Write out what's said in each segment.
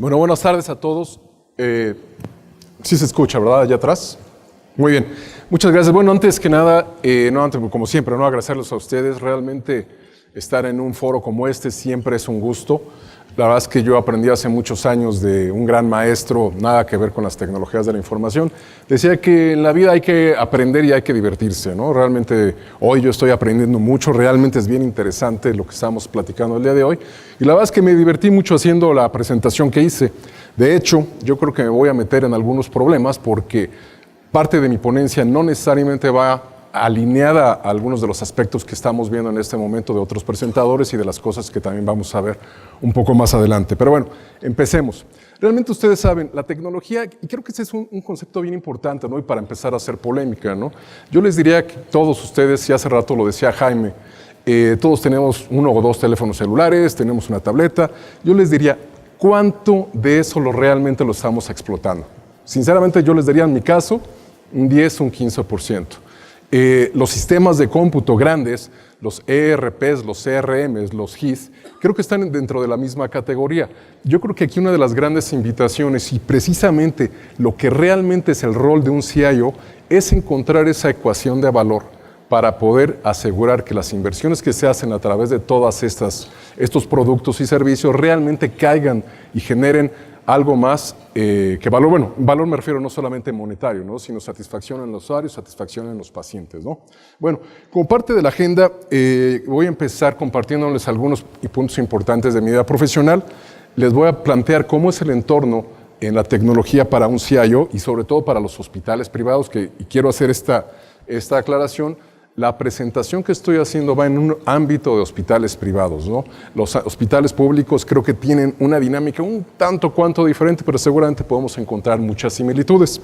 Bueno, buenas tardes a todos. Sí se escucha, ¿verdad? Allá atrás. Muy bien. Muchas gracias. Bueno, antes que nada, como siempre, agradecerles a ustedes. Realmente estar en un foro como este siempre es un gusto. La verdad es que yo aprendí hace muchos años de un gran maestro, nada que ver con las tecnologías de la información. Decía que en la vida hay que aprender y hay que divertirse, ¿no? Realmente hoy yo estoy aprendiendo mucho, realmente es bien interesante lo que estamos platicando el día de hoy. Y la verdad es que me divertí mucho haciendo la presentación que hice. De hecho, yo creo que me voy a meter en algunos problemas porque parte de mi ponencia no necesariamente va alineada a algunos de los aspectos que estamos viendo en este momento de otros presentadores y de las cosas que también vamos a ver un poco más adelante. Pero bueno, empecemos. Realmente ustedes saben, la tecnología, y creo que ese es un concepto bien importante, ¿no? Y para empezar a hacer polémica, ¿no? Yo les diría que todos ustedes, y hace rato lo decía Jaime, todos tenemos uno o dos teléfonos celulares, tenemos una tableta. Yo les diría, ¿cuánto de eso realmente lo estamos explotando? Sinceramente, yo les diría en mi caso, un 10, un 15%. Los sistemas de cómputo grandes, los ERPs, los CRMs, los GIS, creo que están dentro de la misma categoría. Yo creo que aquí una de las grandes invitaciones y precisamente lo que realmente es el rol de un CIO es encontrar esa ecuación de valor para poder asegurar que las inversiones que se hacen a través de todas estos productos y servicios realmente caigan y generen algo más que valor. Bueno, valor me refiero no solamente monetario, ¿no? Sino satisfacción en los usuarios, satisfacción en los pacientes, ¿no? Bueno, como parte de la agenda, voy a empezar compartiéndoles algunos puntos importantes de mi vida profesional. Les voy a plantear cómo es el entorno en la tecnología para un CIO y sobre todo para los hospitales privados, y quiero hacer esta aclaración. La presentación que estoy haciendo va en un ámbito de hospitales privados, ¿no? Los hospitales públicos creo que tienen una dinámica un tanto cuanto diferente, pero seguramente podemos encontrar muchas similitudes.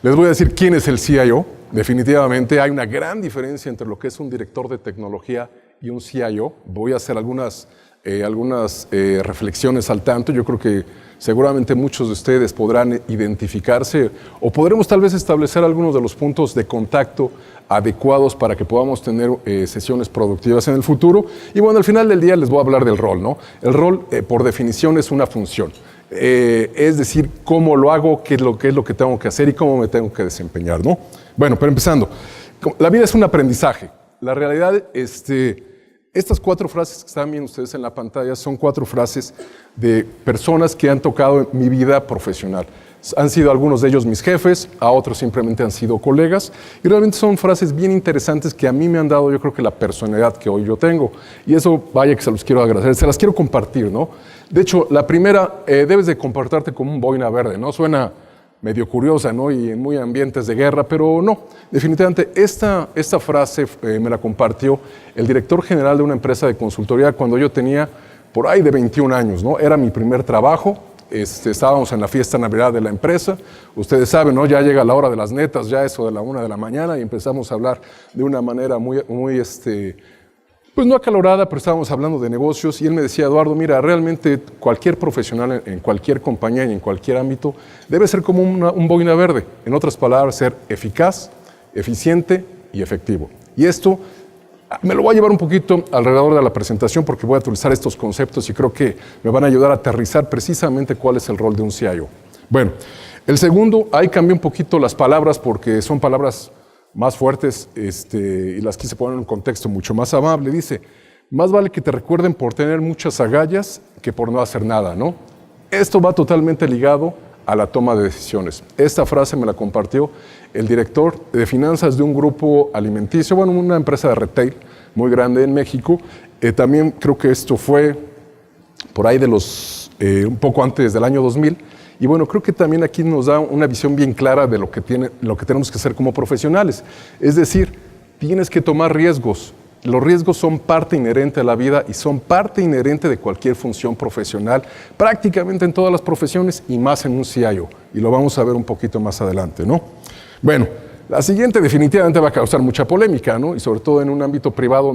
Les voy a decir quién es el CIO. Definitivamente hay una gran diferencia entre lo que es un director de tecnología y un CIO. Voy a hacer algunas reflexiones al tanto. Yo creo que seguramente muchos de ustedes podrán identificarse o podremos tal vez establecer algunos de los puntos de contacto adecuados para que podamos tener sesiones productivas en el futuro. Y bueno, al final del día les voy a hablar del rol, ¿no? El rol, por definición, es una función. Es decir, cómo lo hago, qué es lo que tengo que hacer y cómo me tengo que desempeñar, ¿no? Bueno, pero empezando. La vida es un aprendizaje. La realidad, estas 4 frases que están viendo ustedes en la pantalla son 4 frases de personas que han tocado en mi vida profesional. Han sido algunos de ellos mis jefes, a otros simplemente han sido colegas, y realmente son frases bien interesantes que a mí me han dado, yo creo que la personalidad que hoy yo tengo. Y eso, vaya que se los quiero agradecer, se las quiero compartir, ¿no? De hecho, la primera, debes de comportarte como un boina verde, ¿no? Suena medio curiosa, ¿no? Y en muy ambientes de guerra, pero no. Definitivamente, esta frase me la compartió el director general de una empresa de consultoría cuando yo tenía por ahí de 21 años, ¿no? Era mi primer trabajo. Estábamos en la fiesta Navidad de la empresa. Ustedes saben, ¿no? Ya llega la hora de las netas, ya eso de la 1 de la mañana, y empezamos a hablar de una manera muy pues no acalorada, pero estábamos hablando de negocios, y él me decía, Eduardo, mira, realmente cualquier profesional en cualquier compañía y en cualquier ámbito debe ser como un boina verde. En otras palabras, ser eficaz, eficiente y efectivo. Y esto me lo voy a llevar un poquito alrededor de la presentación porque voy a utilizar estos conceptos y creo que me van a ayudar a aterrizar precisamente cuál es el rol de un CIO. Bueno, el segundo, ahí cambié un poquito las palabras porque son palabras más fuertes y las quise poner en un contexto mucho más amable. Dice, más vale que te recuerden por tener muchas agallas que por no hacer nada, ¿no? Esto va totalmente ligado a la toma de decisiones. Esta frase me la compartió el director de finanzas de un grupo alimenticio, bueno, una empresa de retail muy grande en México. También creo que esto fue por ahí de un poco antes del año 2000. Y bueno, creo que también aquí nos da una visión bien clara de lo que tenemos que hacer como profesionales. Es decir, tienes que tomar riesgos. Los riesgos son parte inherente a la vida y son parte inherente de cualquier función profesional, prácticamente en todas las profesiones y más en un CIO. Y lo vamos a ver un poquito más adelante, ¿no? Bueno, la siguiente definitivamente va a causar mucha polémica, ¿no? Y sobre todo en un ámbito privado,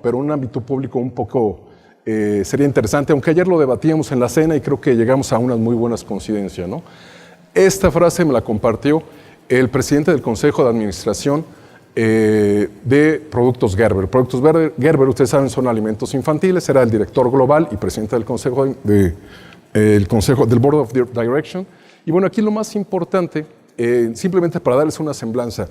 pero en un ámbito público un poco sería interesante, aunque ayer lo debatíamos en la cena y creo que llegamos a unas muy buenas coincidencias, ¿no? Esta frase me la compartió el presidente del Consejo de Administración de Productos Gerber. Productos Gerber, ustedes saben, son alimentos infantiles. Era el director global y presidente del Consejo de el consejo del Board of Direction. Y bueno, aquí lo más importante, simplemente para darles una semblanza,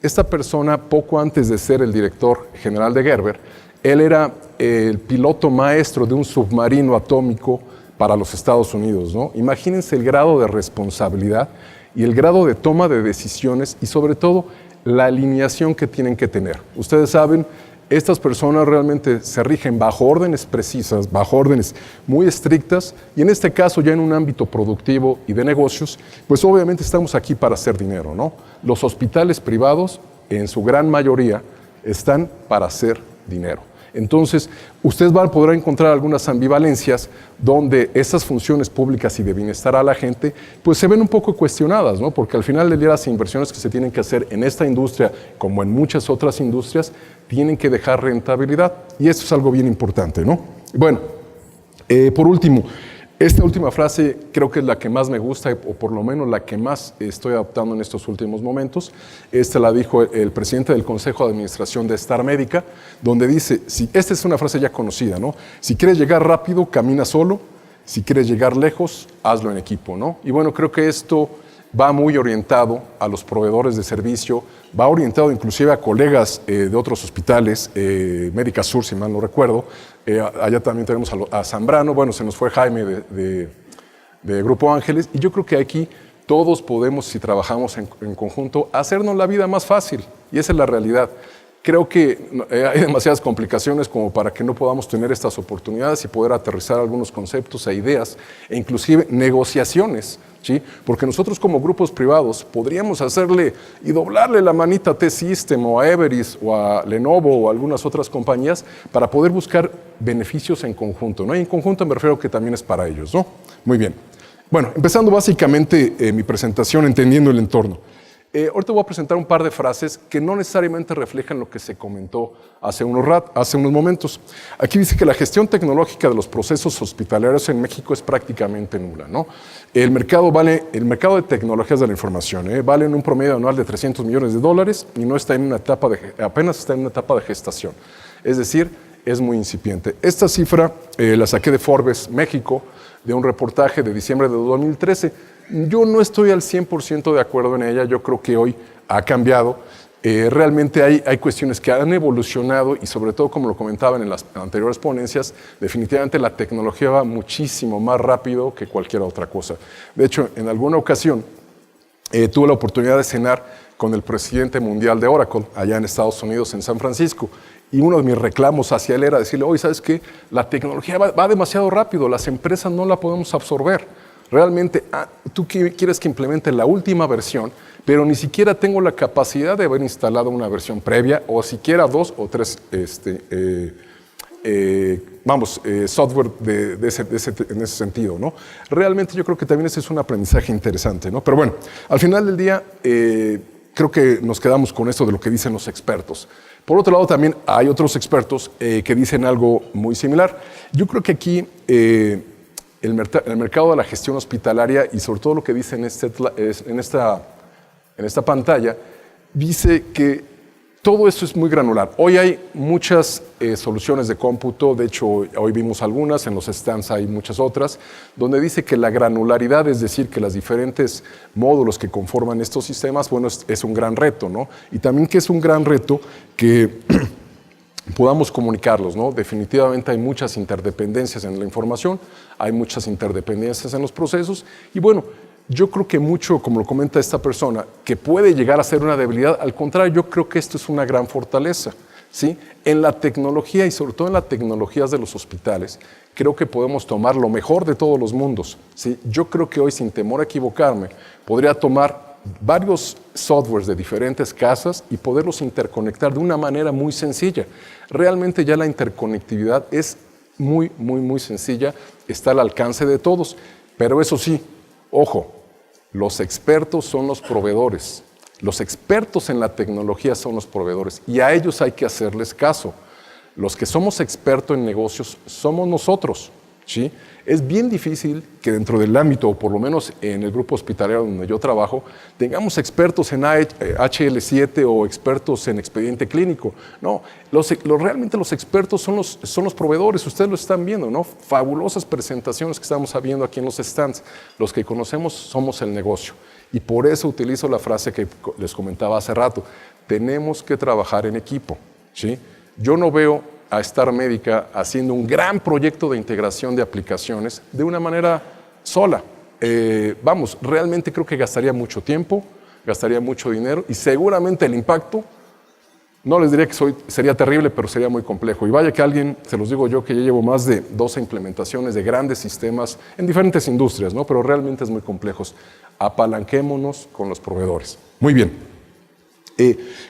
esta persona, poco antes de ser el director general de Gerber, él era el piloto maestro de un submarino atómico para los Estados Unidos, ¿no? Imagínense el grado de responsabilidad y el grado de toma de decisiones y sobre todo la alineación que tienen que tener. Ustedes saben, estas personas realmente se rigen bajo órdenes precisas, bajo órdenes muy estrictas y en este caso ya en un ámbito productivo y de negocios, pues obviamente estamos aquí para hacer dinero, ¿no? Los hospitales privados, en su gran mayoría, están para hacer dinero. Entonces, usted podrá encontrar algunas ambivalencias donde esas funciones públicas y de bienestar a la gente pues se ven un poco cuestionadas, ¿no? Porque al final del día las inversiones que se tienen que hacer en esta industria, como en muchas otras industrias, tienen que dejar rentabilidad y esto es algo bien importante, ¿no? Bueno, por último, esta última frase creo que es la que más me gusta, o por lo menos la que más estoy adoptando en estos últimos momentos. Esta la dijo el presidente del Consejo de Administración de Star Médica, donde dice, esta es una frase ya conocida, ¿no? Si quieres llegar rápido, camina solo. Si quieres llegar lejos, hazlo en equipo, ¿no? Y bueno, creo que esto va muy orientado a los proveedores de servicio, va orientado inclusive a colegas de otros hospitales, Médica Sur, si mal no recuerdo, allá también tenemos a Zambrano, bueno, se nos fue Jaime de Grupo Ángeles, y yo creo que aquí todos podemos, si trabajamos en conjunto, hacernos la vida más fácil, y esa es la realidad. Creo que hay demasiadas complicaciones como para que no podamos tener estas oportunidades y poder aterrizar algunos conceptos e ideas e inclusive negociaciones, ¿sí? Porque nosotros como grupos privados podríamos hacerle y doblarle la manita a T-System o a Everis o a Lenovo o a algunas otras compañías para poder buscar beneficios en conjunto, ¿no? Y en conjunto me refiero que también es para ellos, ¿no? Muy bien. Bueno, empezando básicamente mi presentación entendiendo el entorno. Ahorita voy a presentar un par de frases que no necesariamente reflejan lo que se comentó hace unos momentos. Aquí dice que la gestión tecnológica de los procesos hospitalarios en México es prácticamente nula, ¿no? El mercado de tecnologías de la información vale en un promedio anual de $300 millones y no está en una etapa apenas está en una etapa de gestación. Es decir, es muy incipiente. Esta cifra la saqué de Forbes México, de un reportaje de diciembre de 2013. Yo no estoy al 100% de acuerdo en ella, yo creo que hoy ha cambiado. Realmente hay cuestiones que han evolucionado y sobre todo, como lo comentaban en las anteriores ponencias, definitivamente la tecnología va muchísimo más rápido que cualquier otra cosa. De hecho, en alguna ocasión tuve la oportunidad de cenar con el presidente mundial de Oracle, allá en Estados Unidos, en San Francisco, y uno de mis reclamos hacia él era decirle, oye, ¿sabes qué? La tecnología va demasiado rápido, las empresas no la podemos absorber. Realmente, tú quieres que implemente la última versión, pero ni siquiera tengo la capacidad de haber instalado una versión previa, o siquiera 2 o 3 software en ese sentido, ¿no? Realmente yo creo que también ese es un aprendizaje interesante, ¿no? Pero bueno, al final del día, creo que nos quedamos con esto de lo que dicen los expertos. Por otro lado, también hay otros expertos que dicen algo muy similar. Yo creo que aquí el mercado de la gestión hospitalaria y sobre todo lo que dice en esta pantalla, dice que todo esto es muy granular. Hoy hay muchas soluciones de cómputo, de hecho hoy vimos algunas, en los stands hay muchas otras, donde dice que la granularidad, es decir, que los diferentes módulos que conforman estos sistemas, bueno, es un gran reto, ¿no? Y también que es un gran reto que podamos comunicarlos, ¿no? Definitivamente hay muchas interdependencias en la información, hay muchas interdependencias en los procesos y bueno, yo creo que mucho, como lo comenta esta persona, que puede llegar a ser una debilidad, al contrario, yo creo que esto es una gran fortaleza, ¿sí? En la tecnología y sobre todo en las tecnologías de los hospitales, creo que podemos tomar lo mejor de todos los mundos, ¿sí? Yo creo que hoy, sin temor a equivocarme, podría tomar varios softwares de diferentes casas y poderlos interconectar de una manera muy sencilla. Realmente ya la interconectividad es muy, muy, muy sencilla, está al alcance de todos, pero eso sí, ojo, los expertos son los proveedores, los expertos en la tecnología son los proveedores y a ellos hay que hacerles caso. Los que somos expertos en negocios somos nosotros, ¿sí? Es bien difícil que dentro del ámbito, o por lo menos en el grupo hospitalario donde yo trabajo, tengamos expertos en HL7 o expertos en expediente clínico. No, realmente los expertos son los proveedores, ustedes lo están viendo, ¿no? Fabulosas presentaciones que estamos viendo aquí en los stands. Los que conocemos somos el negocio. Y por eso utilizo la frase que les comentaba hace rato. Tenemos que trabajar en equipo, ¿sí? Yo no veo a Star Médica haciendo un gran proyecto de integración de aplicaciones de una manera sola. Realmente creo que gastaría mucho tiempo, gastaría mucho dinero y seguramente el impacto, no les diría que sería terrible, pero sería muy complejo. Y vaya que alguien, se los digo yo, que ya llevo más de 12 implementaciones de grandes sistemas en diferentes industrias, ¿no? Pero realmente es muy complejo. Apalanquémonos con los proveedores. Muy bien.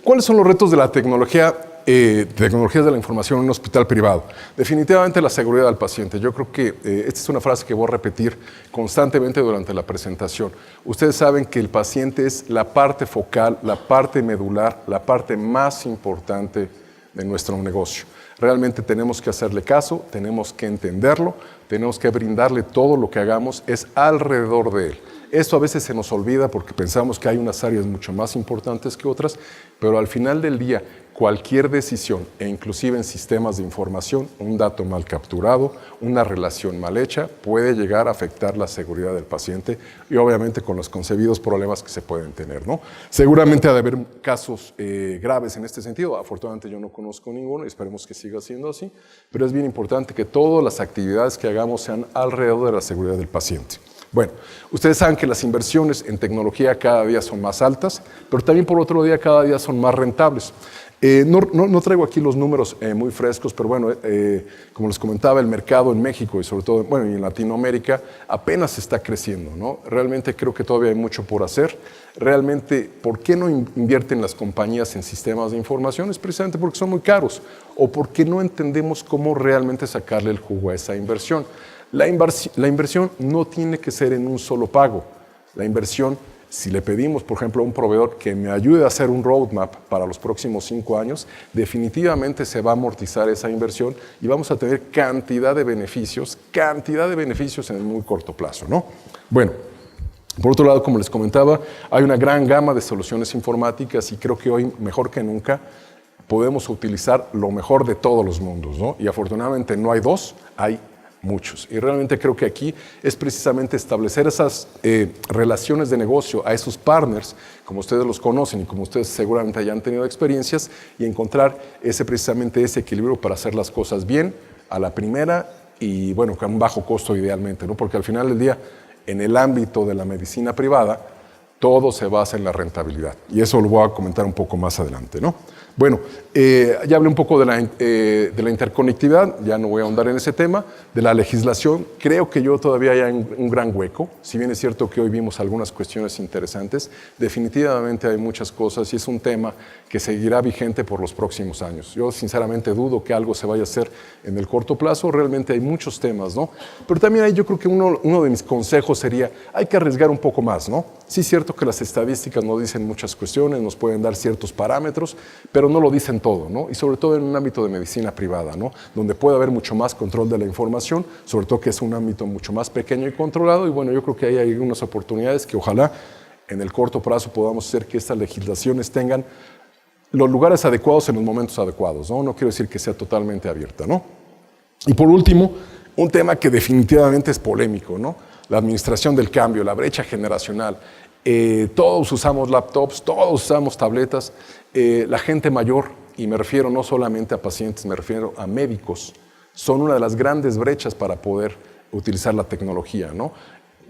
¿Cuáles son los retos de la tecnologías de la información en un hospital privado? Definitivamente la seguridad del paciente. Yo creo que esta es una frase que voy a repetir constantemente durante la presentación. Ustedes saben que el paciente es la parte focal, la parte medular, la parte más importante de nuestro negocio. Realmente tenemos que hacerle caso, tenemos que entenderlo, tenemos que brindarle todo lo que hagamos, es alrededor de él. Esto a veces se nos olvida porque pensamos que hay unas áreas mucho más importantes que otras, pero al final del día, cualquier decisión, e inclusive en sistemas de información, un dato mal capturado, una relación mal hecha, puede llegar a afectar la seguridad del paciente y obviamente con los concebidos problemas que se pueden tener, ¿no? Seguramente ha de haber casos graves en este sentido. Afortunadamente yo no conozco ninguno y esperemos que siga siendo así, pero es bien importante que todas las actividades que hagamos sean alrededor de la seguridad del paciente. Bueno, ustedes saben que las inversiones en tecnología cada día son más altas, pero también por otro día cada día son más rentables. No traigo aquí los números muy frescos, pero bueno, como les comentaba, el mercado en México y sobre todo y en Latinoamérica apenas está creciendo, ¿no? Realmente creo que todavía hay mucho por hacer. Realmente, ¿por qué no invierten las compañías en sistemas de información? Es precisamente porque son muy caros o porque no entendemos cómo realmente sacarle el jugo a esa inversión. La inversión no tiene que ser en un solo pago. La inversión, si le pedimos, por ejemplo, a un proveedor que me ayude a hacer un roadmap para los próximos 5 años, definitivamente se va a amortizar esa inversión y vamos a tener cantidad de beneficios en el muy corto plazo, ¿no? Bueno, por otro lado, como les comentaba, hay una gran gama de soluciones informáticas y creo que hoy, mejor que nunca, podemos utilizar lo mejor de todos los mundos, ¿no? Y afortunadamente no hay dos, hay muchos. Y realmente creo que aquí es precisamente establecer esas relaciones de negocio a esos partners, como ustedes los conocen y como ustedes seguramente hayan tenido experiencias, y encontrar precisamente ese equilibrio para hacer las cosas bien, a la primera y bueno, con un bajo costo idealmente, ¿no? Porque al final del día, en el ámbito de la medicina privada, todo se basa en la rentabilidad. Y eso lo voy a comentar un poco más adelante, ¿no? Bueno, ya hablé un poco de la interconectividad, ya no voy a ahondar en ese tema. De la legislación, creo que yo todavía hay un gran hueco. Si bien es cierto que hoy vimos algunas cuestiones interesantes, definitivamente hay muchas cosas y es un tema que seguirá vigente por los próximos años. Yo sinceramente dudo que algo se vaya a hacer en el corto plazo, realmente hay muchos temas, ¿no? Pero también ahí yo creo que uno de mis consejos sería, hay que arriesgar un poco más, ¿no? Sí es cierto que las estadísticas nos dicen muchas cuestiones, nos pueden dar ciertos parámetros, pero no lo dicen todo, ¿no? Y sobre todo en un ámbito de medicina privada, ¿no? Donde puede haber mucho más control de la información, sobre todo que es un ámbito mucho más pequeño y controlado, y bueno, yo creo que ahí hay unas oportunidades que ojalá en el corto plazo podamos hacer que estas legislaciones tengan los lugares adecuados en los momentos adecuados, ¿no? No quiero decir que sea totalmente abierta, ¿no? Y por último, un tema que definitivamente es polémico, ¿no? La administración del cambio, la brecha generacional. Todos usamos laptops, todos usamos tabletas. La gente mayor, y me refiero no solamente a pacientes, me refiero a médicos, son una de las grandes brechas para poder utilizar la tecnología, ¿no?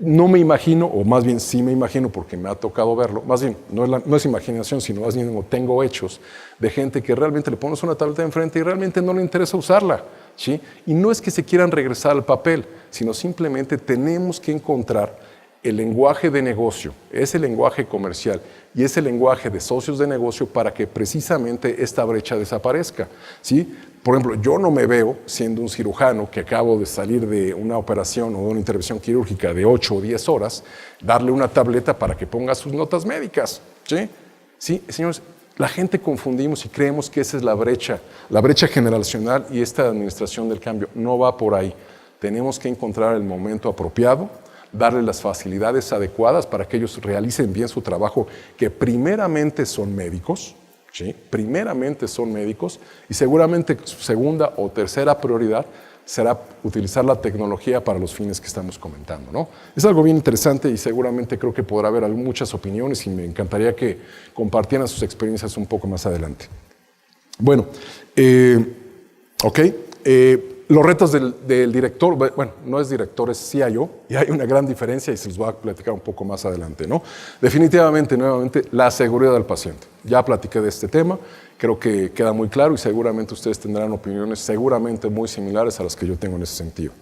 No me imagino, o más bien sí me imagino porque me ha tocado verlo, más bien no es imaginación, sino más bien tengo hechos de gente que realmente le pones una tableta enfrente y realmente no le interesa usarla, ¿sí? Y no es que se quieran regresar al papel, sino simplemente tenemos que encontrar el lenguaje de negocio, ese lenguaje comercial y ese lenguaje de socios de negocio para que precisamente esta brecha desaparezca, ¿sí? Por ejemplo, yo no me veo siendo un cirujano que acabo de salir de una operación o de una intervención quirúrgica de 8 o 10 horas, darle una tableta para que ponga sus notas médicas, ¿sí? Sí, señores, la gente confundimos y creemos que esa es la brecha generacional y esta administración del cambio no va por ahí. tenemos que encontrar el momento apropiado, darle las facilidades adecuadas para que ellos realicen bien su trabajo, que primeramente son médicos, ¿sí? Primeramente son médicos, y seguramente su segunda o tercera prioridad será utilizar la tecnología para los fines que estamos comentando, ¿no? Es algo bien interesante y seguramente creo que podrá haber muchas opiniones y me encantaría que compartieran sus experiencias un poco más adelante. Bueno, los retos del director, bueno, no es director, es CIO, y hay una gran diferencia y se los voy a platicar un poco más adelante, ¿no? Definitivamente, nuevamente, la seguridad del paciente. Ya platiqué de este tema, creo que queda muy claro y seguramente ustedes tendrán opiniones seguramente muy similares a las que yo tengo en ese sentido.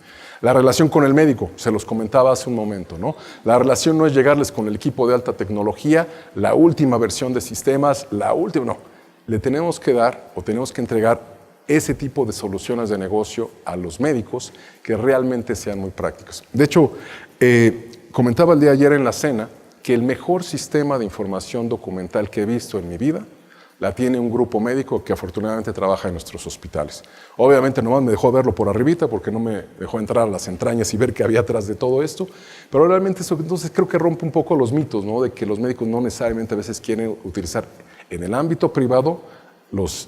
La relación con el médico, se los comentaba hace un momento, ¿no? La relación no es llegarles con el equipo de alta tecnología, la última versión de sistemas, no. Le tenemos que dar o tenemos que entregar ese tipo de soluciones de negocio a los médicos que realmente sean muy prácticos. De hecho, comentaba el día de ayer en la cena que el mejor sistema de información documental que he visto en mi vida la tiene un grupo médico que afortunadamente trabaja en nuestros hospitales. Obviamente nomás me dejó verlo por arribita porque no me dejó entrar a las entrañas y ver qué había atrás de todo esto, pero realmente eso entonces creo que rompe un poco los mitos, ¿no? De que los médicos no necesariamente a veces quieren utilizar en el ámbito privado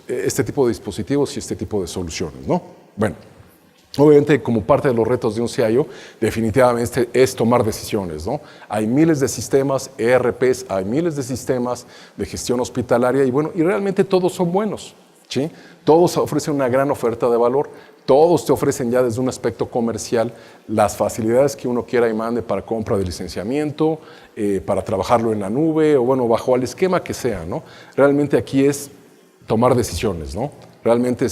este tipo de dispositivos y este tipo de soluciones, ¿no? Bueno, obviamente como parte de los retos de un CIO, definitivamente es tomar decisiones, ¿no? Hay miles de sistemas, ERPs, hay miles de sistemas de gestión hospitalaria y bueno, y realmente todos son buenos, ¿sí? Todos ofrecen una gran oferta de valor, todos te ofrecen ya desde un aspecto comercial las facilidades que uno quiera y mande para compra de licenciamiento, para trabajarlo en la nube o bueno, bajo el esquema que sea, ¿no? Realmente aquí es tomar decisiones, ¿no? Realmente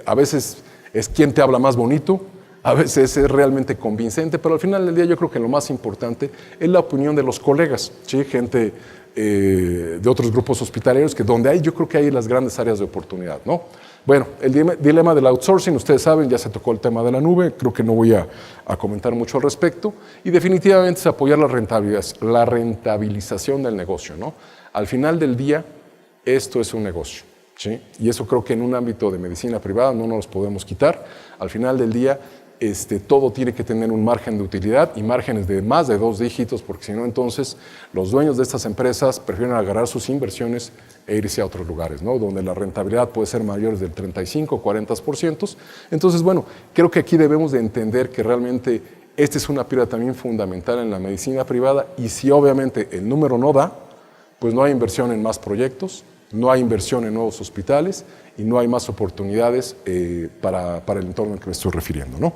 a veces es quien te habla más bonito, a veces es realmente convincente, pero al final del día yo creo que lo más importante es la opinión de los colegas, ¿sí? Gente de otros grupos hospitalarios, que donde hay, yo creo que hay las grandes áreas de oportunidad, ¿no? Bueno, el dilema del outsourcing, ustedes saben, ya se tocó el tema de la nube, creo que no voy a comentar mucho al respecto, y definitivamente es apoyar la rentabilización del negocio, ¿no? Al final del día, esto es un negocio. ¿Sí? Y eso creo que en un ámbito de medicina privada no nos los podemos quitar. Al final del día, todo tiene que tener un margen de utilidad y márgenes de más de 2 dígitos, porque si no, entonces los dueños de estas empresas prefieren agarrar sus inversiones e irse a otros lugares, ¿no? Donde la rentabilidad puede ser mayor del 35 o 40%. Entonces, bueno, creo que aquí debemos de entender que realmente esta es una piedra también fundamental en la medicina privada y si obviamente el número no da, pues no hay inversión en más proyectos, no hay inversión en nuevos hospitales y no hay más oportunidades para el entorno al que me estoy refiriendo, ¿no?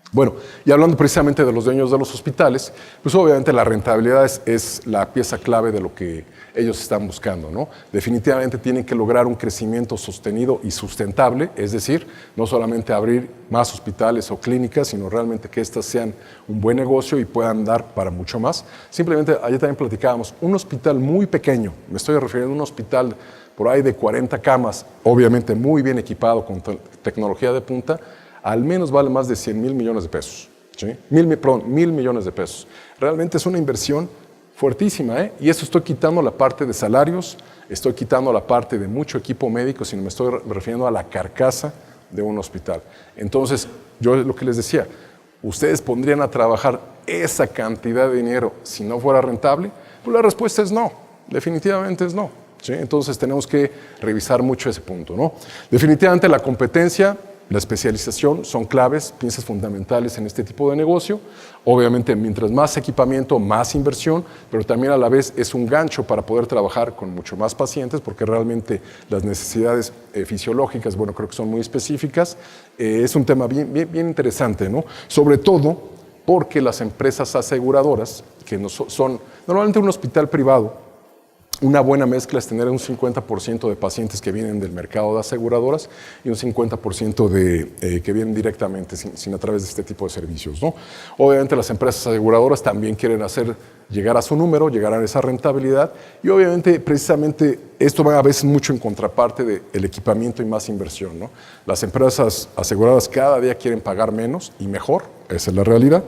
Bueno, y hablando precisamente de los dueños de los hospitales, pues obviamente la rentabilidad es la pieza clave de lo que ellos están buscando, ¿no? Definitivamente tienen que lograr un crecimiento sostenido y sustentable, es decir, no solamente abrir más hospitales o clínicas, sino realmente que éstas sean un buen negocio y puedan dar para mucho más. Simplemente, ayer también platicábamos, un hospital muy pequeño, me estoy refiriendo a un hospital por ahí de 40 camas, obviamente muy bien equipado con tecnología de punta, al menos vale más de 100,000 millones de pesos. ¿Sí? 1,000 millones de pesos. Realmente es una inversión fuertísima, ¿eh? Y eso estoy quitando la parte de salarios, estoy quitando la parte de mucho equipo médico, sino me estoy refiriendo a la carcasa de un hospital. Entonces, yo lo que les decía, ¿ustedes pondrían a trabajar esa cantidad de dinero si no fuera rentable? Pues la respuesta es no, definitivamente es no. ¿Sí? Entonces tenemos que revisar mucho ese punto, ¿no? Definitivamente la competencia, la especialización son claves, piezas fundamentales en este tipo de negocio. Obviamente, mientras más equipamiento, más inversión, pero también a la vez es un gancho para poder trabajar con mucho más pacientes, porque realmente las necesidades fisiológicas, bueno, creo que son muy específicas. Es un tema bien interesante, ¿no? Sobre todo porque las empresas aseguradoras, que son normalmente un hospital privado, una buena mezcla es tener un 50% de pacientes que vienen del mercado de aseguradoras y un 50% que vienen directamente, sin a través de este tipo de servicios, ¿no? Obviamente las empresas aseguradoras también quieren hacer llegar a su número, llegar a esa rentabilidad y obviamente precisamente esto va a veces mucho en contraparte del equipamiento y más inversión, ¿no? Las empresas aseguradoras cada día quieren pagar menos y mejor, esa es la realidad.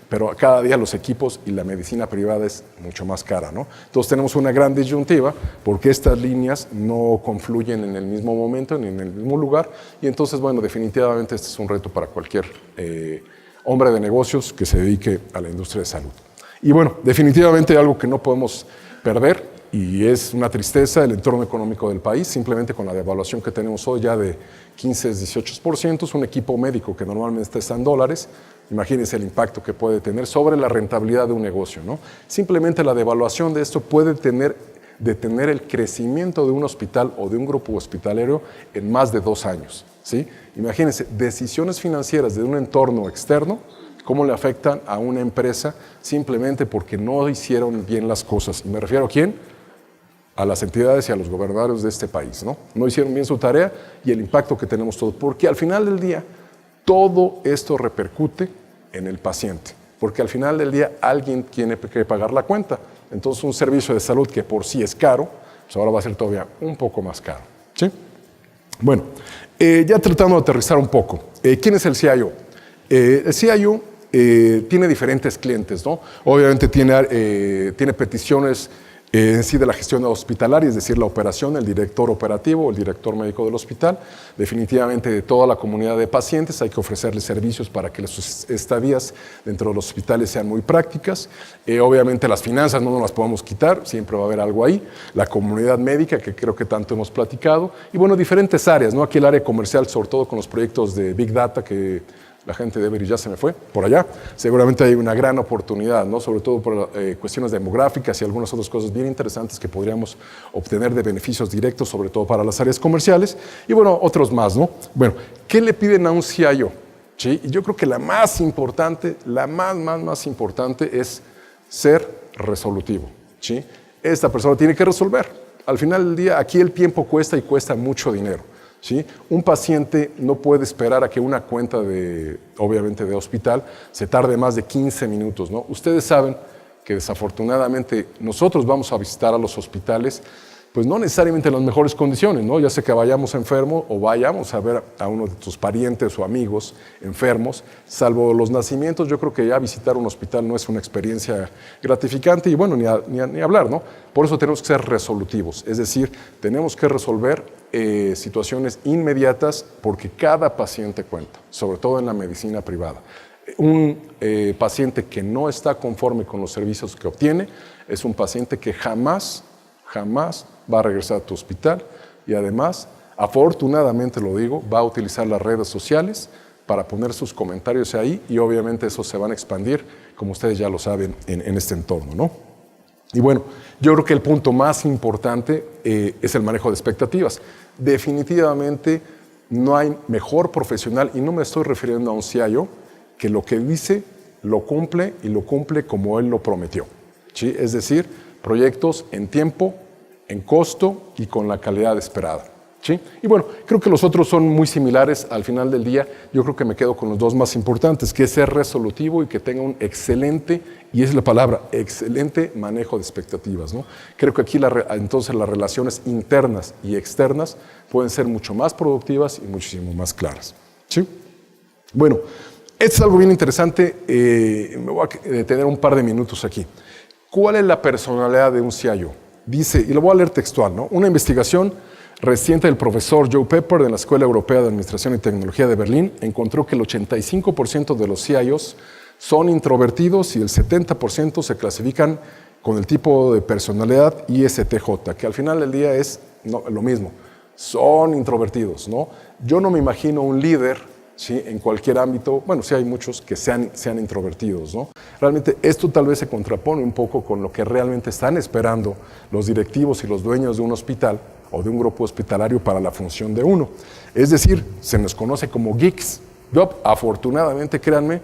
Pero cada día los equipos y la medicina privada es mucho más cara, ¿no? Entonces tenemos una gran disyuntiva porque estas líneas no confluyen en el mismo momento ni en el mismo lugar y entonces, bueno, definitivamente este es un reto para cualquier hombre de negocios que se dedique a la industria de salud. Y bueno, definitivamente algo que no podemos perder, y es una tristeza el entorno económico del país, simplemente con la devaluación que tenemos hoy ya de 15-18%, un equipo médico que normalmente está en dólares, imagínense el impacto que puede tener sobre la rentabilidad de un negocio, ¿no? Simplemente la devaluación de esto puede detener el crecimiento de un hospital o de un grupo hospitalero en más de 2 años, ¿sí? Imagínense, decisiones financieras de un entorno externo, cómo le afectan a una empresa simplemente porque no hicieron bien las cosas. Y me refiero a ¿quién? A las entidades y a los gobernadores de este país, ¿no? No hicieron bien su tarea y el impacto que tenemos todos, porque al final del día todo esto repercute en el paciente, porque al final del día alguien tiene que pagar la cuenta. Entonces un servicio de salud que por sí es caro, pues ahora va a ser todavía un poco más caro, ¿sí? Bueno, ya tratando de aterrizar un poco, ¿quién es el CIO? El CIO tiene diferentes clientes, ¿no? Obviamente tiene peticiones en sí de la gestión hospitalaria, es decir, la operación, el director operativo, el director médico del hospital, definitivamente de toda la comunidad de pacientes, hay que ofrecerles servicios para que sus estadías dentro de los hospitales sean muy prácticas. Obviamente las finanzas no nos las podemos quitar, siempre va a haber algo ahí, la comunidad médica, que creo que tanto hemos platicado, y bueno, diferentes áreas, ¿no? Aquí el área comercial, sobre todo con los proyectos de Big Data, que la gente de Every ya se me fue por allá. Seguramente hay una gran oportunidad, ¿no? Sobre todo por cuestiones demográficas y algunas otras cosas bien interesantes que podríamos obtener de beneficios directos, sobre todo para las áreas comerciales. Y bueno, otros más, ¿no? Bueno, ¿qué le piden a un CIO? ¿Sí? Y yo creo que la más importante, la más importante es ser resolutivo, ¿sí? Esta persona tiene que resolver. Al final del día, aquí el tiempo cuesta y cuesta mucho dinero, ¿sí? Un paciente no puede esperar a que una cuenta obviamente de hospital se tarde más de 15 minutos, ¿no? Ustedes saben que desafortunadamente nosotros vamos a visitar a los hospitales, pues no necesariamente en las mejores condiciones, ¿no? Ya sea que vayamos enfermos o vayamos a ver a uno de tus parientes o amigos enfermos, salvo los nacimientos, yo creo que ya visitar un hospital no es una experiencia gratificante y bueno, ni hablar, ¿no? Por eso tenemos que ser resolutivos, es decir, tenemos que resolver situaciones inmediatas porque cada paciente cuenta, sobre todo en la medicina privada. Un paciente que no está conforme con los servicios que obtiene es un paciente que jamás va a regresar a tu hospital y además, afortunadamente lo digo, va a utilizar las redes sociales para poner sus comentarios ahí y obviamente esos se van a expandir, como ustedes ya lo saben, en este entorno, ¿no? Y bueno, yo creo que el punto más importante es el manejo de expectativas. Definitivamente no hay mejor profesional, y no me estoy refiriendo a un CIO, que lo que dice lo cumple y lo cumple como él lo prometió, ¿sí? Es decir, proyectos en tiempo, en costo y con la calidad esperada, ¿sí? Y bueno, creo que los otros son muy similares al final del día. Yo creo que me quedo con los dos más importantes, que es ser resolutivo y que tenga un excelente, y es la palabra, excelente manejo de expectativas, ¿no? Creo que aquí entonces las relaciones internas y externas pueden ser mucho más productivas y muchísimo más claras, ¿sí? Bueno, esto es algo bien interesante, me voy a detener un par de minutos aquí. ¿Cuál es la personalidad de un CIO? Dice, y lo voy a leer textual, ¿no? Una investigación reciente del profesor Joe Pepper de la Escuela Europea de Administración y Tecnología de Berlín encontró que el 85% de los CIOs son introvertidos y el 70% se clasifican con el tipo de personalidad ISTJ, que al final del día es lo mismo, son introvertidos, ¿no? Yo no me imagino un líder, ¿sí? En cualquier ámbito, bueno, sí hay muchos que sean introvertidos, ¿no? Realmente esto tal vez se contrapone un poco con lo que realmente están esperando los directivos y los dueños de un hospital o de un grupo hospitalario para la función de uno. Es decir, se nos conoce como geeks. Yo, afortunadamente, créanme,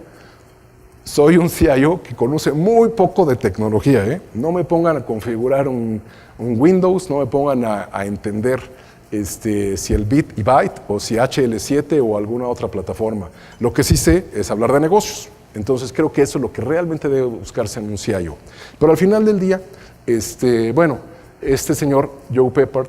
soy un CIO que conoce muy poco de tecnología, ¿eh? No me pongan a configurar un Windows, no me pongan a entender si el bit y byte o si HL7 o alguna otra plataforma. Lo que sí sé es hablar de negocios. Entonces creo que eso es lo que realmente debe buscarse en un CIO. Pero al final del día, bueno, este señor Joe Pepper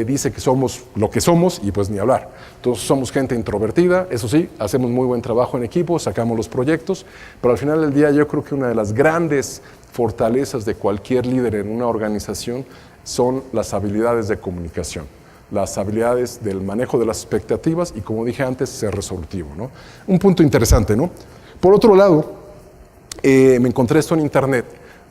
dice que somos lo que somos y pues ni hablar. Entonces somos gente introvertida, eso sí, hacemos muy buen trabajo en equipo, sacamos los proyectos, pero al final del día yo creo que una de las grandes fortalezas de cualquier líder en una organización son las habilidades de comunicación, las habilidades del manejo de las expectativas y, como dije antes, ser resolutivo, ¿no? Un punto interesante, ¿no? Por otro lado, me encontré esto en internet,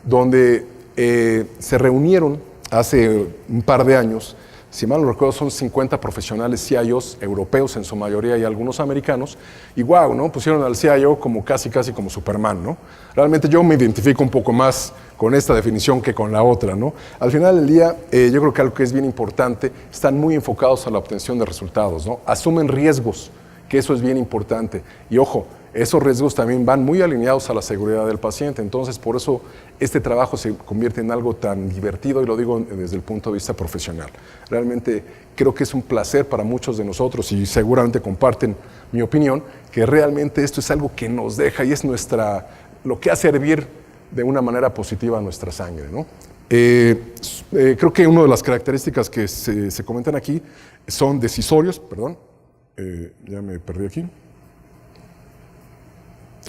donde se reunieron hace un par de años, si mal no recuerdo son 50 profesionales CIOs europeos en su mayoría y algunos americanos, y wow, ¿no? Pusieron al CIO como casi como Superman, ¿no? Realmente yo me identifico un poco más con esta definición que con la otra, ¿no? Al final del día, yo creo que algo que es bien importante, están muy enfocados a la obtención de resultados, ¿no? Asumen riesgos, que eso es bien importante, y ojo, esos riesgos también van muy alineados a la seguridad del paciente. Entonces, por eso este trabajo se convierte en algo tan divertido, y lo digo desde el punto de vista profesional. Realmente creo que es un placer para muchos de nosotros, y seguramente comparten mi opinión, que realmente esto es algo que nos deja y es lo que hace hervir de una manera positiva nuestra sangre, ¿no? Creo que una de las características que se comentan aquí son decisorios, perdón, ya me perdí aquí.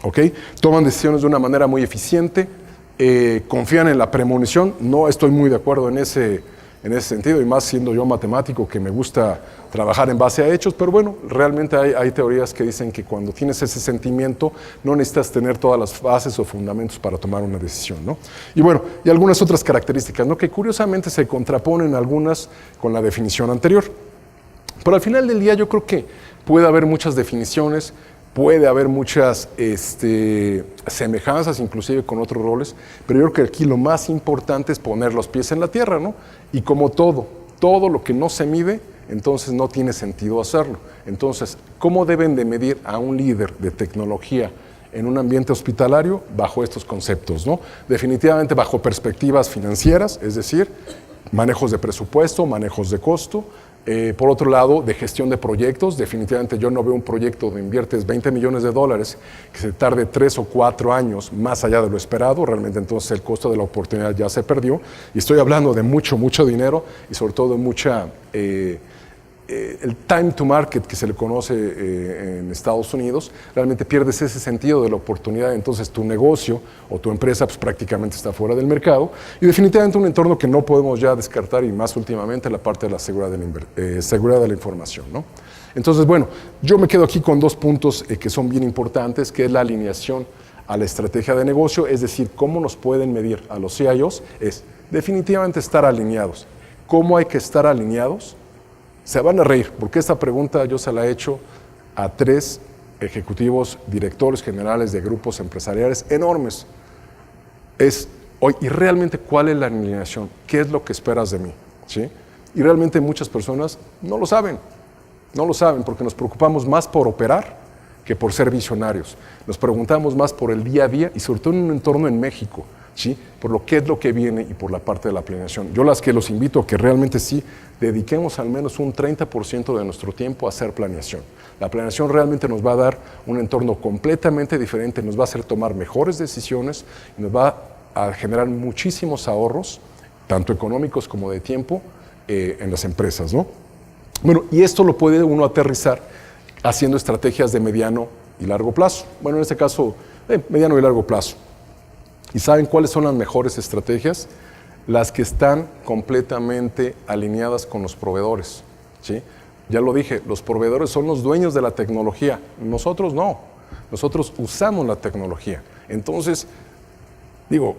¿Okay? Toman decisiones de una manera muy eficiente, confían en la premonición. No estoy muy de acuerdo en ese sentido, y más siendo yo matemático que me gusta trabajar en base a hechos, pero bueno, realmente hay teorías que dicen que cuando tienes ese sentimiento no necesitas tener todas las bases o fundamentos para tomar una decisión, ¿no? Y bueno, y algunas otras características, ¿no? Que curiosamente se contraponen algunas con la definición anterior. Pero al final del día yo creo que puede haber muchas definiciones, puede haber muchas semejanzas inclusive con otros roles, pero yo creo que aquí lo más importante es poner los pies en la tierra, ¿no? Y como todo lo que no se mide, entonces no tiene sentido hacerlo. Entonces, ¿cómo deben de medir a un líder de tecnología en un ambiente hospitalario? Bajo estos conceptos, ¿no? Definitivamente bajo perspectivas financieras, es decir, manejos de presupuesto, manejos de costo. Por otro lado, de gestión de proyectos, definitivamente yo no veo un proyecto donde inviertes $20 millones que se tarde 3 o 4 años más allá de lo esperado. Realmente entonces el costo de la oportunidad ya se perdió, y estoy hablando de mucho dinero, y sobre todo de el time to market que se le conoce en Estados Unidos. Realmente pierdes ese sentido de la oportunidad, entonces tu negocio o tu empresa pues prácticamente está fuera del mercado, y definitivamente un entorno que no podemos ya descartar, y más últimamente la parte de la seguridad de la información, ¿no? Entonces, bueno, yo me quedo aquí con 2 puntos que son bien importantes, que es la alineación a la estrategia de negocio, es decir, cómo nos pueden medir a los CIOs, es definitivamente estar alineados. ¿Cómo hay que estar alineados? Se van a reír, porque esta pregunta yo se la he hecho a 3 ejecutivos, directores generales de grupos empresariales enormes. ¿Y realmente cuál es la alineación? ¿Qué es lo que esperas de mí? ¿Sí? Y realmente muchas personas no lo saben, porque nos preocupamos más por operar que por ser visionarios. Nos preguntamos más por el día a día, y sobre todo en un entorno en México, ¿sí? Por lo que es lo que viene y por la parte de la planeación. Yo los invito a que realmente sí dediquemos al menos un 30% de nuestro tiempo a hacer planeación. La planeación realmente nos va a dar un entorno completamente diferente, nos va a hacer tomar mejores decisiones, y nos va a generar muchísimos ahorros, tanto económicos como de tiempo, en las empresas, ¿no? Bueno, y esto lo puede uno aterrizar haciendo estrategias de mediano y largo plazo. Bueno, en este caso, mediano y largo plazo. ¿Y saben cuáles son las mejores estrategias? Las que están completamente alineadas con los proveedores, ¿sí? Ya lo dije, los proveedores son los dueños de la tecnología, nosotros no, nosotros usamos la tecnología. Entonces, digo,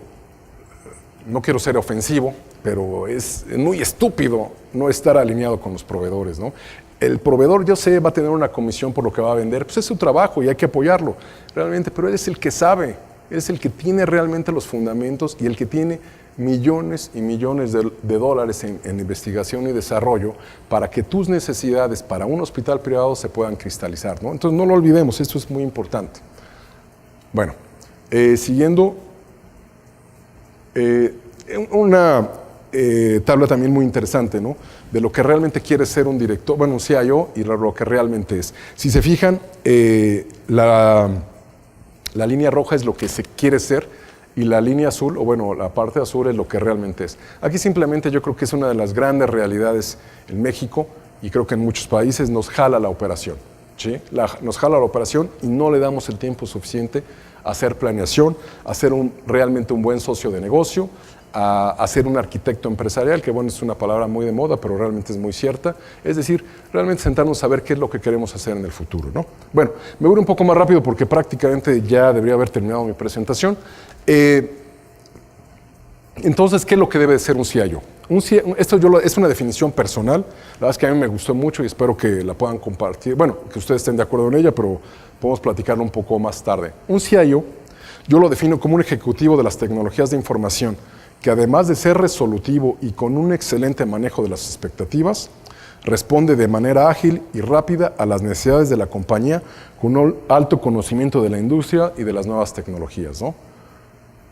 no quiero ser ofensivo, pero es muy estúpido no estar alineado con los proveedores, ¿no? El proveedor, yo sé, va a tener una comisión por lo que va a vender, pues es su trabajo y hay que apoyarlo, realmente, pero él es el que sabe, es el que tiene realmente los fundamentos, y el que tiene millones y millones de dólares en investigación y desarrollo para que tus necesidades para un hospital privado se puedan cristalizar, ¿no? Entonces no lo olvidemos, esto es muy importante. Bueno, siguiendo, una tabla también muy interesante, ¿no? De lo que realmente quiere ser un director, bueno, un CIO, y lo que realmente es. Si se fijan, la línea roja es lo que se quiere ser, y la línea azul, o bueno, la parte azul es lo que realmente es. Aquí simplemente yo creo que es una de las grandes realidades en México, y creo que en muchos países nos jala la operación, ¿sí? Nos jala la operación y no le damos el tiempo suficiente a hacer planeación, a ser realmente un buen socio de negocio, a ser un arquitecto empresarial, que bueno, es una palabra muy de moda, pero realmente es muy cierta. Es decir, realmente sentarnos a ver qué es lo que queremos hacer en el futuro, ¿no? Bueno, me voy un poco más rápido porque prácticamente ya debería haber terminado mi presentación. Entonces, ¿qué es lo que debe de ser un CIO? Esto es una definición personal, la verdad es que a mí me gustó mucho y espero que la puedan compartir, bueno, que ustedes estén de acuerdo en ella, pero podemos platicarlo un poco más tarde. Un CIO, yo lo defino como un ejecutivo de las tecnologías de información, que además de ser resolutivo y con un excelente manejo de las expectativas, responde de manera ágil y rápida a las necesidades de la compañía con un alto conocimiento de la industria y de las nuevas tecnologías, ¿no?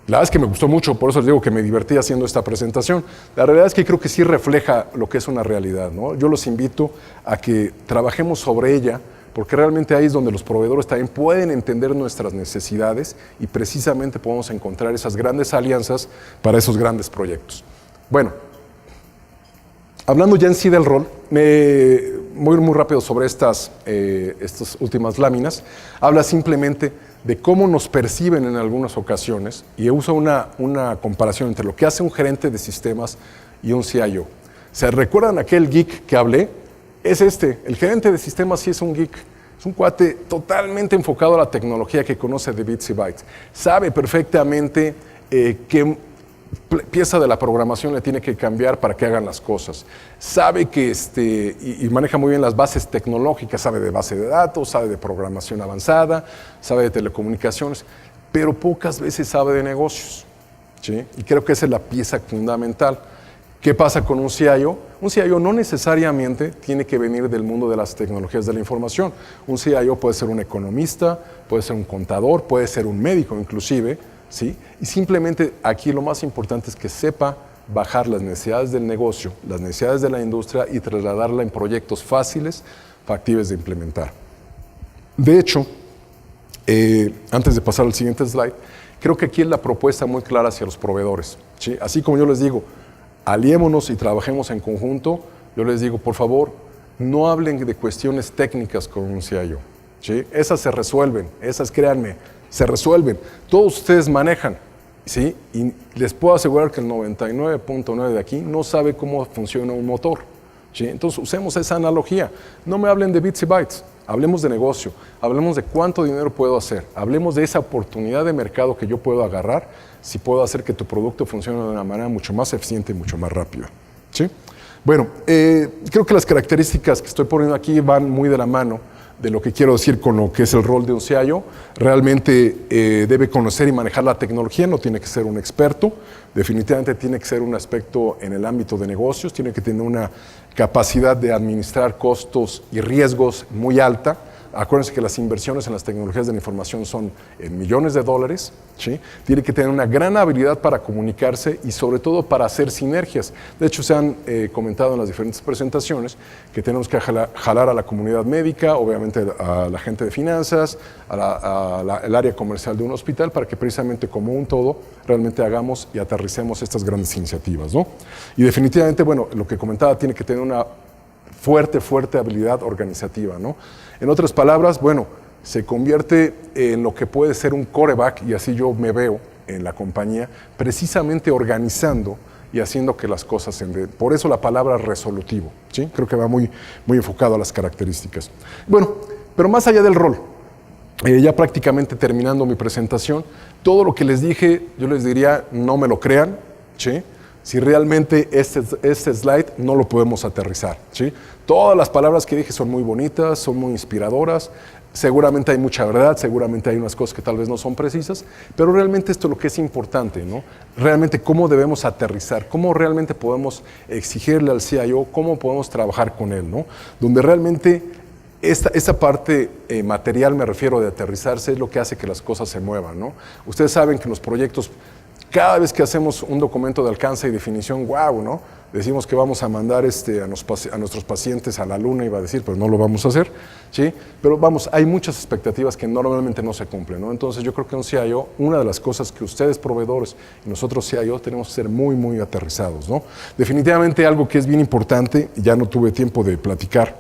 La verdad es que me gustó mucho, por eso les digo que me divertí haciendo esta presentación. La realidad es que creo que sí refleja lo que es una realidad, ¿no? Yo los invito a que trabajemos sobre ella, porque realmente ahí es donde los proveedores también pueden entender nuestras necesidades y precisamente podemos encontrar esas grandes alianzas para esos grandes proyectos. Bueno, hablando ya en sí del rol, voy muy rápido sobre estas últimas láminas. Habla simplemente de cómo nos perciben en algunas ocasiones y usa una comparación entre lo que hace un gerente de sistemas y un CIO. ¿Se recuerdan aquel geek que hablé? Es el gerente de sistemas sí es un geek. Es un cuate totalmente enfocado a la tecnología, que conoce de bits y bytes. Sabe perfectamente qué pieza de la programación le tiene que cambiar para que hagan las cosas. Sabe que y maneja muy bien las bases tecnológicas, sabe de base de datos, sabe de programación avanzada, sabe de telecomunicaciones, pero pocas veces sabe de negocios, ¿sí? Y creo que esa es la pieza fundamental. ¿Qué pasa con un CIO? Un CIO no necesariamente tiene que venir del mundo de las tecnologías de la información. Un CIO puede ser un economista, puede ser un contador, puede ser un médico inclusive, ¿sí? Y simplemente aquí lo más importante es que sepa bajar las necesidades del negocio, las necesidades de la industria y trasladarla en proyectos fáciles, factibles de implementar. De hecho, antes de pasar al siguiente slide, creo que aquí es la propuesta muy clara hacia los proveedores, ¿sí? Así como yo les digo, aliémonos y trabajemos en conjunto, yo les digo, por favor, no hablen de cuestiones técnicas con un CIO, ¿sí? Esas se resuelven, esas créanme, se resuelven. Todos ustedes manejan, ¿sí? Y les puedo asegurar que el 99.9 de aquí no sabe cómo funciona un motor, ¿sí? Entonces usemos esa analogía. No me hablen de bits y bytes, hablemos de negocio, hablemos de cuánto dinero puedo hacer, hablemos de esa oportunidad de mercado que yo puedo agarrar si puedo hacer que tu producto funcione de una manera mucho más eficiente y mucho más rápida, ¿sí? Bueno, creo que las características que estoy poniendo aquí van muy de la mano de lo que quiero decir con lo que es el rol de un CIO. Realmente debe conocer y manejar la tecnología, no tiene que ser un experto, definitivamente tiene que ser un aspecto en el ámbito de negocios, tiene que tener una capacidad de administrar costos y riesgos muy alta. Acuérdense que las inversiones en las tecnologías de la información son en millones de dólares, ¿sí? Tiene que tener una gran habilidad para comunicarse y sobre todo para hacer sinergias. De hecho, se han comentado en las diferentes presentaciones que tenemos que jalar a la comunidad médica, obviamente a la gente de finanzas, el área comercial de un hospital, para que precisamente como un todo realmente hagamos y aterricemos estas grandes iniciativas, ¿no? Y definitivamente, bueno, lo que comentaba, tiene que tener una fuerte habilidad organizativa, ¿no? En otras palabras, bueno, se convierte en lo que puede ser un quarterback, y así yo me veo en la compañía, precisamente organizando y haciendo que las cosas se den. Por eso la palabra resolutivo, ¿sí? Creo que va muy enfocado a las características. Bueno, pero más allá del rol, ya prácticamente terminando mi presentación, todo lo que les dije, yo les diría, no me lo crean, ¿sí? Si realmente este slide no lo podemos aterrizar, ¿sí? Todas las palabras que dije son muy bonitas, son muy inspiradoras, seguramente hay mucha verdad, seguramente hay unas cosas que tal vez no son precisas, pero realmente esto es lo que es importante, ¿no? Realmente cómo debemos aterrizar, cómo realmente podemos exigirle al CIO, cómo podemos trabajar con él, ¿no? Donde realmente esta parte material, me refiero, de aterrizarse, es lo que hace que las cosas se muevan, ¿no? Ustedes saben que los proyectos, cada vez que hacemos un documento de alcance y definición, wow, ¿no? Decimos que vamos a mandar a nuestros pacientes a la luna, iba a decir, pero no lo vamos a hacer, ¿sí? Pero vamos, hay muchas expectativas que normalmente no se cumplen, ¿no? Entonces yo creo que un CIO, una de las cosas que ustedes proveedores y nosotros CIO tenemos que ser muy aterrizados, ¿no? Definitivamente algo que es bien importante, ya no tuve tiempo de platicar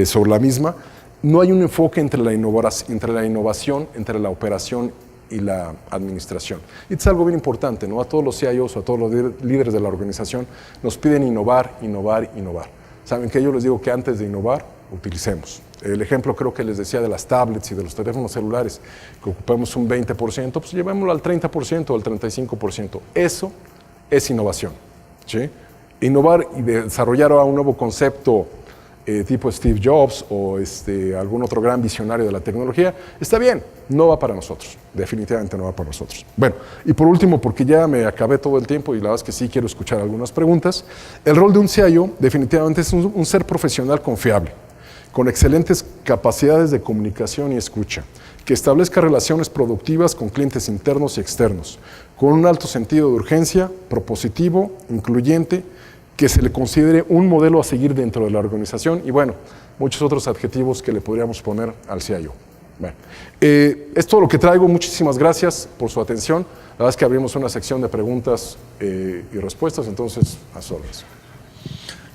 sobre la misma, no hay un enfoque entre la innovación, entre la operación y la administración. Y es algo bien importante, ¿no? A todos los CIOs o a todos los líderes de la organización nos piden innovar, innovar, innovar. ¿Saben qué? Yo les digo que antes de innovar, utilicemos. El ejemplo creo que les decía de las tablets y de los teléfonos celulares, que ocupamos un 20%, pues llevémoslo al 30% o al 35%. Eso es innovación, ¿sí? Innovar y desarrollar un nuevo concepto tipo Steve Jobs o algún otro gran visionario de la tecnología, está bien, no va para nosotros, definitivamente no va para nosotros. Bueno, y por último, porque ya me acabé todo el tiempo y la verdad es que sí quiero escuchar algunas preguntas, el rol de un CIO definitivamente es un ser profesional confiable, con excelentes capacidades de comunicación y escucha, que establezca relaciones productivas con clientes internos y externos, con un alto sentido de urgencia, propositivo, incluyente, que se le considere un modelo a seguir dentro de la organización y bueno, muchos otros adjetivos que le podríamos poner al CIO. Bueno, es todo lo que traigo, muchísimas gracias por su atención. La verdad es que abrimos una sección de preguntas y respuestas, entonces a sus órdenes.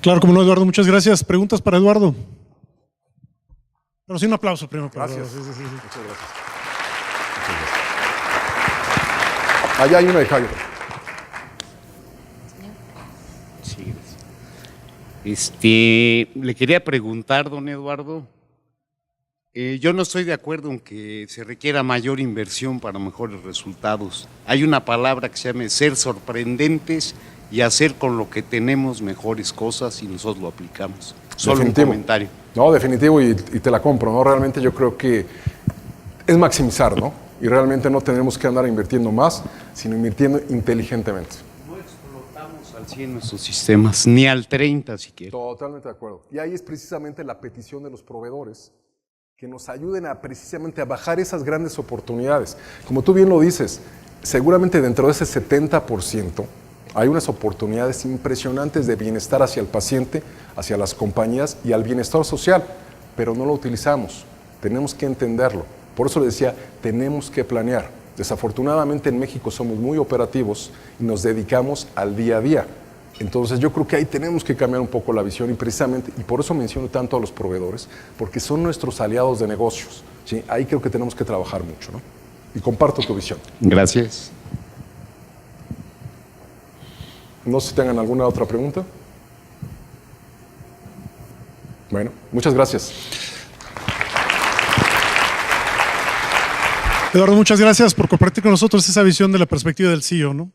Claro, como no, Eduardo, muchas gracias. ¿Preguntas para Eduardo? Pero sí, un aplauso primero para Gracias. Eduardo. Sí. Muchas gracias. Allá hay una de Jairo. Le quería preguntar, don Eduardo, yo no estoy de acuerdo en que se requiera mayor inversión para mejores resultados. Hay una palabra que se llama ser sorprendentes y hacer con lo que tenemos mejores cosas y nosotros lo aplicamos. Solo Definitivo. un comentario. No, definitivo y te la compro, ¿no? Realmente yo creo que es maximizar, ¿no? Y realmente no tenemos que andar invirtiendo más, sino invirtiendo inteligentemente. Al 100 nuestros sistemas, ni al 30 siquiera. Totalmente de acuerdo. Y ahí es precisamente la petición de los proveedores que nos ayuden a precisamente a bajar esas grandes oportunidades. Como tú bien lo dices, seguramente dentro de ese 70% hay unas oportunidades impresionantes de bienestar hacia el paciente, hacia las compañías y al bienestar social, pero no lo utilizamos. Tenemos que entenderlo. Por eso le decía, tenemos que planear. Desafortunadamente en México somos muy operativos y nos dedicamos al día a día. Entonces yo creo que ahí tenemos que cambiar un poco la visión y precisamente, y por eso menciono tanto a los proveedores, porque son nuestros aliados de negocios, ¿sí? Ahí creo que tenemos que trabajar mucho, ¿no? Y comparto tu visión. Gracias. No sé si tengan alguna otra pregunta. Bueno, muchas gracias. Eduardo, muchas gracias por compartir con nosotros esa visión de la perspectiva del CEO, ¿no?